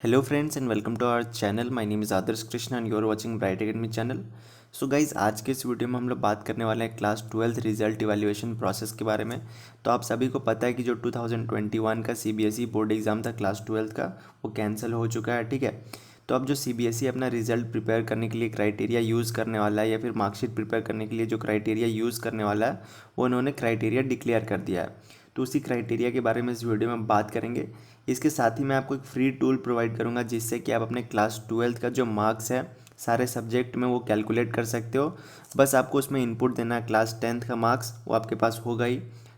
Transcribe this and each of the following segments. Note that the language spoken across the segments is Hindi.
Hello friends and welcome to our channel. My name is Adarsh Krishna and you are watching Bright Academy channel. So guys, आज के इस वीडियो में हम लोग बात करने वाले हैं class 12th result evaluation process के बारे में। तो आप सभी को पता है कि जो 2021 का सीबीएसई बोर्ड एग्ज़ाम था क्लास 12th का, वो कैंसिल हो चुका है। ठीक है, तो अब जो सीबीएसई अपना रिजल्ट प्रिपेयर करने के लिए क्राइटेरिया यूज़ करने वाला है, या फिर मार्कशीट प्रिपेयर करने के लिए जो क्राइटेरिया यूज़ करने वाला है, वो उन्होंने क्राइटेरिया डिक्लेयर कर दिया है। तो उसी क्राइटेरिया के बारे में इस वीडियो में बात करेंगे। इसके साथ ही मैं आपको एक फ्री टूल प्रोवाइड करूंगा, जिससे कि आप अपने क्लास 12th का जो मार्क्स है सारे सब्जेक्ट में वो कैलकुलेट कर सकते हो। बस आपको उसमें इनपुट देना है। क्लास 10th का मार्क्स वो आपके पास होगा ही,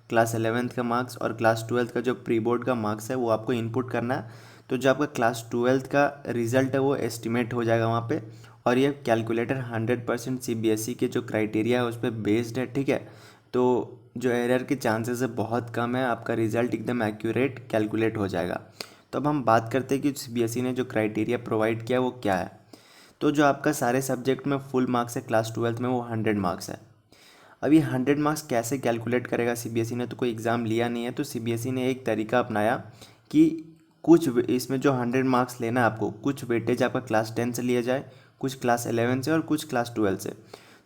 क्लास 11th का मार्क्स और क्लास 12th का जो प्री बोर्ड का मार्क्स है वो आपको इनपुट करना है। तो जो आपका क्लास 12th का रिजल्ट है वो एस्टिमेट हो जाएगा वहाँ पे। और ये कैलकुलेटर 100% सीबीएसई के जो क्राइटेरिया है उस पर बेस्ड है। ठीक है, तो जो एरर के चांसेस है बहुत कम है, आपका रिजल्ट एकदम एक्यूरेट कैलकुलेट हो जाएगा। तो अब हम बात करते हैं कि सीबीएसई ने जो क्राइटेरिया प्रोवाइड किया वो क्या है। तो जो आपका सारे सब्जेक्ट में फुल मार्क्स है क्लास 12th में, वो 100 मार्क्स है। अब ये 100 मार्क्स कैसे कैलकुलेट करेगा सीबीएसई ने? तो कोई एग्ज़ाम लिया नहीं है, तो सीबीएसई ने एक तरीका अपनाया कि इसमें जो 100 मार्क्स लेना है आपको, कुछ वेटेज आपका क्लास 10 से लिया जाए, कुछ क्लास 11 से और कुछ क्लास 12 से।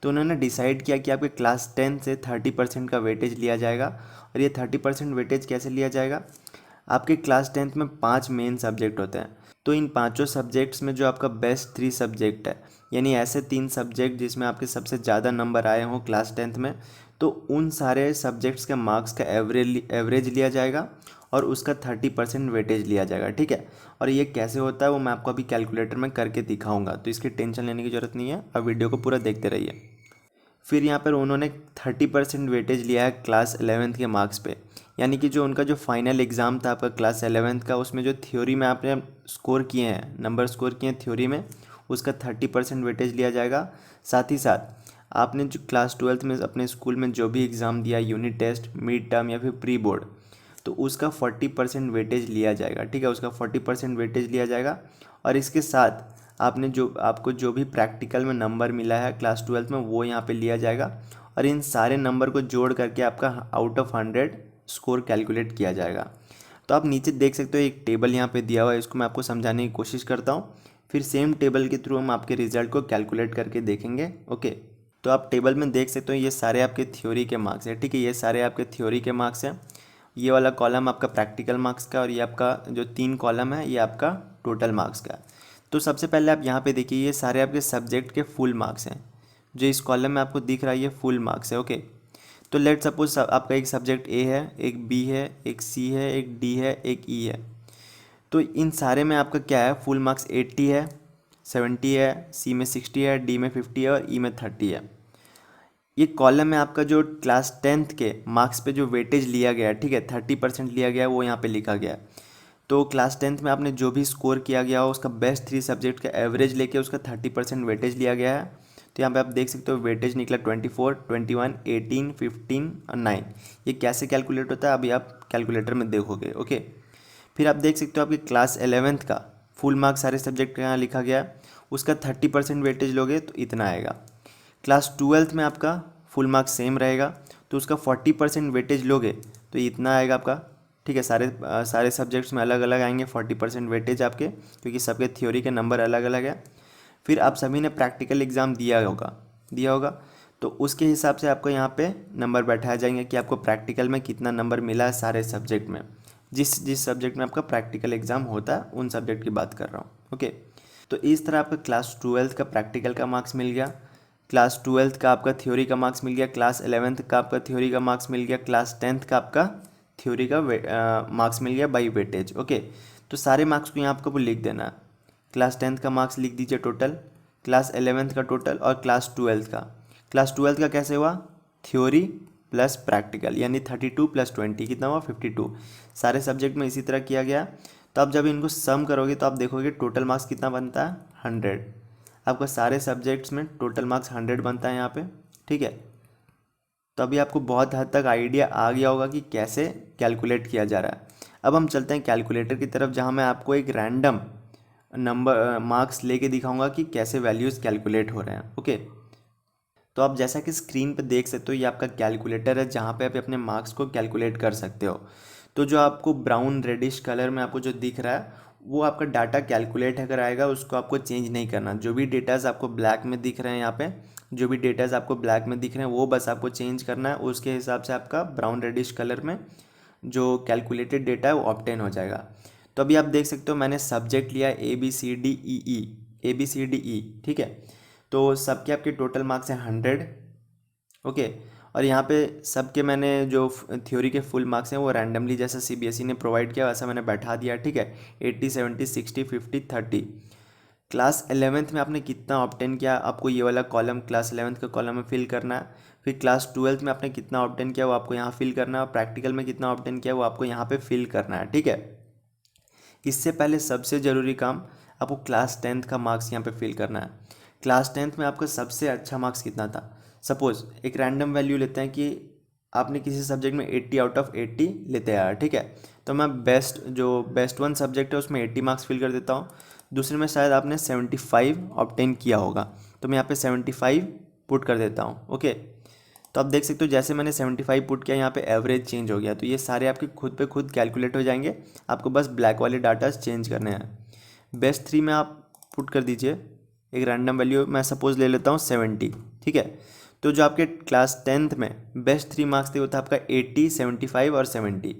तो उन्होंने डिसाइड किया कि आपके क्लास 10 से 30% का वेटेज लिया जाएगा। और ये 30% वेटेज कैसे लिया जाएगा? आपके क्लास 10th में 5 मेन सब्जेक्ट होते हैं। तो इन पांचों सब्जेक्ट्स में जो आपका बेस्ट 3 सब्जेक्ट है, यानी ऐसे 3 सब्जेक्ट जिसमें आपके सबसे ज़्यादा नंबर आए हों क्लास 10th में, तो उन सारे सब्जेक्ट्स के मार्क्स का एवरेज लिया जाएगा और उसका 30% वेटेज लिया जाएगा। ठीक है, और ये कैसे होता है वो मैं आपको अभी कैलकुलेटर में करके दिखाऊंगा, तो इसकी टेंशन लेने की ज़रूरत नहीं है। अब वीडियो को पूरा देखते रहिए। फिर यहाँ पर उन्होंने 30% वेटेज लिया है क्लास 11th के मार्क्स पे। यानी कि जो उनका जो फाइनल एग्ज़ाम था आपका क्लास 11th का, उसमें जो थ्योरी में आपने स्कोर किए हैं, नंबर स्कोर किए हैं थ्योरी में, उसका 30% वेटेज लिया जाएगा। साथ ही साथ आपने जो क्लास 12th में अपने स्कूल में जो भी एग्ज़ाम दिया, यूनिट टेस्ट, मिड टर्म या फिर प्री बोर्ड, तो उसका 40% वेटेज लिया जाएगा। ठीक है, उसका 40% वेटेज लिया जाएगा। और इसके साथ आपको जो भी प्रैक्टिकल में नंबर मिला है क्लास 12th में, वो यहाँ पे लिया जाएगा। और इन सारे नंबर को जोड़ करके आपका आउट ऑफ 100 स्कोर कैलकुलेट किया जाएगा। तो आप नीचे देख सकते हो एक टेबल यहाँ पे दिया हुआ है, इसको मैं आपको समझाने की कोशिश करता हूँ। फिर सेम टेबल के थ्रू हम आपके रिजल्ट को कैलकुलेट करके देखेंगे। ओके, तो आप टेबल में देख सकते हो ये सारे आपके थ्योरी के मार्क्स हैं। ठीक है, ये सारे आपके थ्योरी के मार्क्स हैं। ये वाला कॉलम आपका प्रैक्टिकल मार्क्स का, और ये आपका जो 3 कॉलम है ये आपका टोटल मार्क्स का। तो सबसे पहले आप यहाँ पे देखिए, ये सारे आपके सब्जेक्ट के फुल मार्क्स हैं। जो इस कॉलम में आपको दिख रहा है ये फुल मार्क्स है। ओके, तो लेट सपोज आपका एक सब्जेक्ट ए है, एक बी है, एक सी है, एक डी है, एक ई है। तो इन सारे में आपका क्या है, फुल मार्क्स 80 है, 70 है, सी में 60 है, डी में 50 है और ई में 30 है। ये कॉलम में आपका जो क्लास 10th के मार्क्स पे जो वेटेज लिया गया है, ठीक है, 30% लिया गया है, वो यहाँ पे लिखा गया है। तो क्लास 10th में आपने जो भी स्कोर किया गया हो, उसका बेस्ट 3 सब्जेक्ट का एवरेज लेके उसका 30% वेटेज लिया गया है। तो यहाँ पे आप देख सकते हो वेटेज निकला 24, 21, 18, 15 और 9। ये कैसे कैलकुलेट होता है अभी आप कैलकुलेटर में देखोगे। ओके, फिर आप देख सकते हो आपकी क्लास 11th का फुल मार्क्स सारे सब्जेक्ट का यहाँ लिखा गया है, उसका 30% वेटेज लोगे तो इतना आएगा। क्लास 12th में आपका फुल मार्क्स सेम रहेगा, तो उसका 40% वेटेज लोगे तो इतना आएगा आपका। ठीक है, सारे सब्जेक्ट्स में अलग अलग आएंगे 40% वेटेज आपके, क्योंकि सबके थ्योरी के नंबर अलग अलग है। फिर आप सभी ने प्रैक्टिकल एग्ज़ाम दिया होगा, तो उसके हिसाब से आपको यहाँ पे नंबर बैठाए जाएंगे कि आपको प्रैक्टिकल में कितना नंबर मिला है सारे सब्जेक्ट में। जिस जिस सब्जेक्ट में आपका प्रैक्टिकल एग्ज़ाम होता है उन सब्जेक्ट की बात कर रहा हूँ। ओके, तो इस तरह आपका क्लास 12th का प्रैक्टिकल का मार्क्स मिल गया, क्लास 12th का आपका थ्योरी का मार्क्स मिल गया, क्लास 11th का आपका थ्योरी का मार्क्स मिल गया, क्लास 10th का आपका थ्योरी का मार्क्स मिल गया बाई वेटेज। ओके, तो सारे मार्क्स को यहाँ आपको लिख देना है। क्लास 10th का मार्क्स लिख दीजिए टोटल, क्लास 11th का टोटल और क्लास 12th का। क्लास 12th का कैसे हुआ, थ्योरी प्लस प्रैक्टिकल, यानी 32 प्लस 20 कितना हुआ, 52। सारे सब्जेक्ट में इसी तरह किया गया। तो आप जब इनको सम करोगे तो आप देखोगे टोटल मार्क्स कितना बनता है, 100। आपका सारे सब्जेक्ट्स में टोटल मार्क्स 100 बनता है यहाँ पे। ठीक है, तो अभी आपको बहुत हद तक आइडिया आ गया होगा कि कैसे कैलकुलेट किया जा रहा है। अब हम चलते हैं कैलकुलेटर की तरफ, जहाँ मैं आपको एक रैंडम नंबर मार्क्स लेके दिखाऊंगा कि कैसे वैल्यूज़ कैलकुलेट हो रहे हैं। ओके, तो आप जैसा कि स्क्रीन पे देख सकते हो ये आपका कैलकुलेटर है, जहाँ पे आप अपने मार्क्स को कैलकुलेट कर सकते हो। तो जो आपको ब्राउन रेडिश कलर में आपको जो दिख रहा है वो आपका डाटा कैलकुलेट अगर आएगा उसको आपको चेंज नहीं करना। जो भी डेटाज आपको ब्लैक में दिख रहे हैं यहाँ पे, जो भी डेटाज आपको ब्लैक में दिख रहे हैं वो बस आपको चेंज करना है। उसके हिसाब से आपका ब्राउन रेडिश कलर में जो कैलकुलेटेड डेटा है वो ऑब्टेन हो जाएगा। तो अभी आप देख सकते हो मैंने सब्जेक्ट लिया ABCDEE, ठीक है। तो सबके आपके टोटल मार्क्स हैं 100, ओके। और यहाँ पे सबके मैंने जो थ्योरी के फुल मार्क्स हैं वो रैंडमली जैसा CBSE ने प्रोवाइड किया वैसा मैंने बैठा दिया, ठीक है। 80, 70, 60, 50, 30। क्लास 11th में आपने कितना ऑब्टेन किया आपको ये वाला कॉलम क्लास 11th का कॉलम में फिल करना है। फिर क्लास 12th में आपने कितना ऑब्टेन किया वो आपको यहाँ फिल करना है, और प्रैक्टिकल में कितना ऑब्टेन किया वो आपको यहाँ पे फिल करना है, ठीक है। इससे पहले सबसे ज़रूरी काम आपको क्लास 10th का मार्क्स यहाँ पे फिल करना है। क्लास 10th में आपका सबसे अच्छा मार्क्स कितना था। सपोज़ एक रैंडम वैल्यू लेते हैं कि आपने किसी सब्जेक्ट में 80 आउट ऑफ 80 लेते आया, ठीक है। तो मैं बेस्ट वन सब्जेक्ट है उसमें 80 मार्क्स फिल कर देता हूँ। दूसरे में शायद आपने 75 ऑब्टेन किया होगा, तो मैं यहाँ पे 75 पुट कर देता हूँ, ओके। तो आप देख सकते हो जैसे मैंने 75 पुट किया यहाँ पे एवरेज चेंज हो गया। तो ये सारे आपके खुद पे खुद कैलकुलेट हो जाएंगे, आपको बस ब्लैक वाले डाटा चेंज करने हैं। बेस्ट 3 में आप पुट कर दीजिए एक रैंडम वैल्यू, मैं सपोज ले लेता हूँ 70, ठीक है। तो जो आपके क्लास 10th में बेस्ट 3 मार्क्स थे वो था आपका 80, 75 और 70।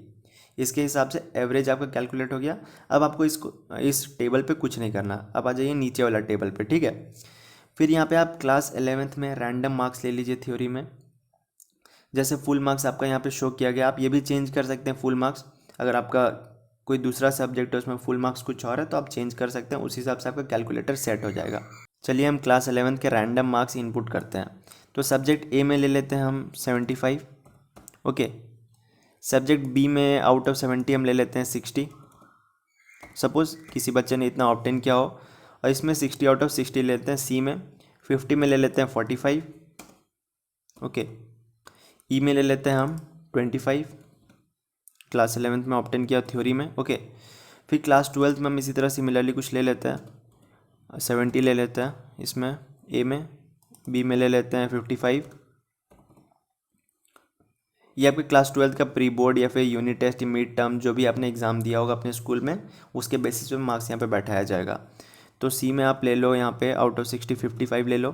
इसके हिसाब से एवरेज आपका कैलकुलेट हो गया। अब आपको इस टेबल पे कुछ नहीं करना, अब आ जाइए नीचे वाला टेबल पे, ठीक है। फिर यहाँ पे आप क्लास 11th में रैंडम मार्क्स ले लीजिए थ्योरी में। जैसे फुल मार्क्स आपका यहाँ पे शो किया गया, आप ये भी चेंज कर सकते हैं फुल मार्क्स। अगर आपका कोई दूसरा सब्जेक्ट है उसमें फुल मार्क्स कुछ और है तो आप चेंज कर सकते हैं, उस हिसाब से आपका कैलकुलेटर सेट हो जाएगा। चलिए हम क्लास 11th के रैंडम मार्क्स इनपुट करते हैं। तो सब्जेक्ट ए में ले लेते हैं हम 75, ओके। सब्जेक्ट बी में आउट ऑफ 70 हम ले लेते हैं 60। सपोज़ किसी बच्चे ने इतना ऑब्टेन किया हो और इसमें 60 आउट ऑफ 60 लेते हैं। सी में 50 में ले लेते हैं 45, ओके। ई में ले लेते हैं हम 25, क्लास 11th में ऑब्टेन किया थ्योरी में, ओके। फिर क्लास 12th में हम इसी तरह सिमिलरली कुछ ले लेते हैं, 70 ले लेते हैं इसमें ए में, बी में ले लेते हैं 55। ये आपके क्लास 12th का प्री बोर्ड या फिर यूनिट टेस्ट मिड टर्म जो भी आपने एग्ज़ाम दिया होगा अपने स्कूल में उसके बेसिस पे मार्क्स यहाँ पे बैठाया जाएगा। तो सी में आप ले लो यहाँ पे आउट ऑफ 60 55 ले लो,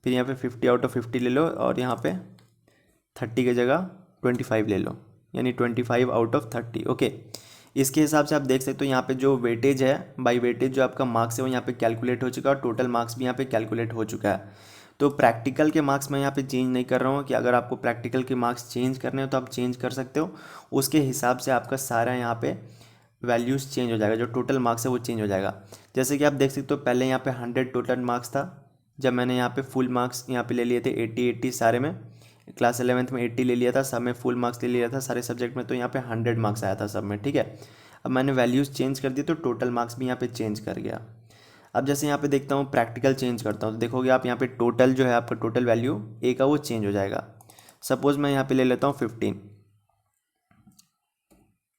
फिर यहाँ पे 50 आउट ऑफ 50 ले लो, और यहाँ पे 30 की जगह 25 ले लो, यानी 25 आउट ऑफ 30, ओके। इसके हिसाब से आप देख सकते हो यहाँ पे जो वेटेज है बाई वेटेज जो आपका मार्क्स है वो यहाँ पे कैलकुलेट हो चुका है, और टोटल मार्क्स भी यहाँ पे कैलकुलेट हो चुका है। तो प्रैक्टिकल के मार्क्स मैं यहाँ पे चेंज नहीं कर रहा हूँ कि अगर आपको प्रैक्टिकल के मार्क्स चेंज करने हो तो आप चेंज कर सकते हो। उसके हिसाब से आपका सारा यहाँ पे वैल्यूज़ चेंज हो जाएगा, जो टोटल मार्क्स है वो चेंज हो जाएगा। जैसे कि आप देख सकते हो पहले यहाँ पे 100 टोटल मार्क्स था, जब मैंने यहाँ पे फुल मार्क्स यहाँ पे ले लिए थे 80 सारे में। क्लास 11th में 80 ले लिया था, सब में फुल मार्क्स ले लिया था सारे सब्जेक्ट में, तो यहाँ पे 100 मार्क्स आया था सब में, ठीक है। अब मैंने वैल्यूज़ चेंज कर दी तो टोटल मार्क्स भी यहाँ पे चेंज कर गया। अब जैसे यहाँ पे देखता हूँ प्रैक्टिकल चेंज करता हूँ तो देखोगे आप यहाँ पे टोटल जो है आपका टोटल वैल्यू ए का वो चेंज हो जाएगा। सपोज़ मैं यहाँ पे ले लेता हूँ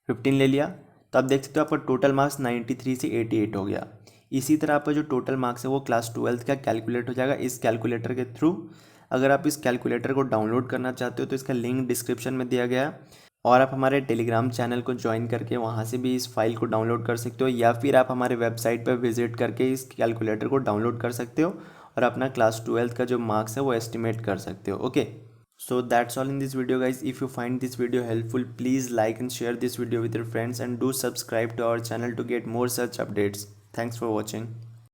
15 ले लिया, तो आप देख सकते हो आपका टोटल मार्क्स 93 से 88 हो गया। इसी तरह आपका जो टोटल मार्क्स है वो क्लास 12th का कैलकुलेट हो जाएगा इस कैलकुलेटर के थ्रू। अगर आप इस कैलकुलेटर को डाउनलोड करना चाहते हो तो इसका लिंक डिस्क्रिप्शन में दिया गया है, और आप हमारे टेलीग्राम चैनल को ज्वाइन करके वहाँ से भी इस फाइल को डाउनलोड कर सकते हो, या फिर आप हमारे वेबसाइट पर विजिट करके इस कैलकुलेटर को डाउनलोड कर सकते हो और अपना क्लास 12th का जो मार्क्स है वो एस्टिमेट कर सकते हो, okay. So that's all in this video guys. If you find this video helpful, please like and share this video with your friends, and do subscribe to our channel to get more such updates. Thanks for watching.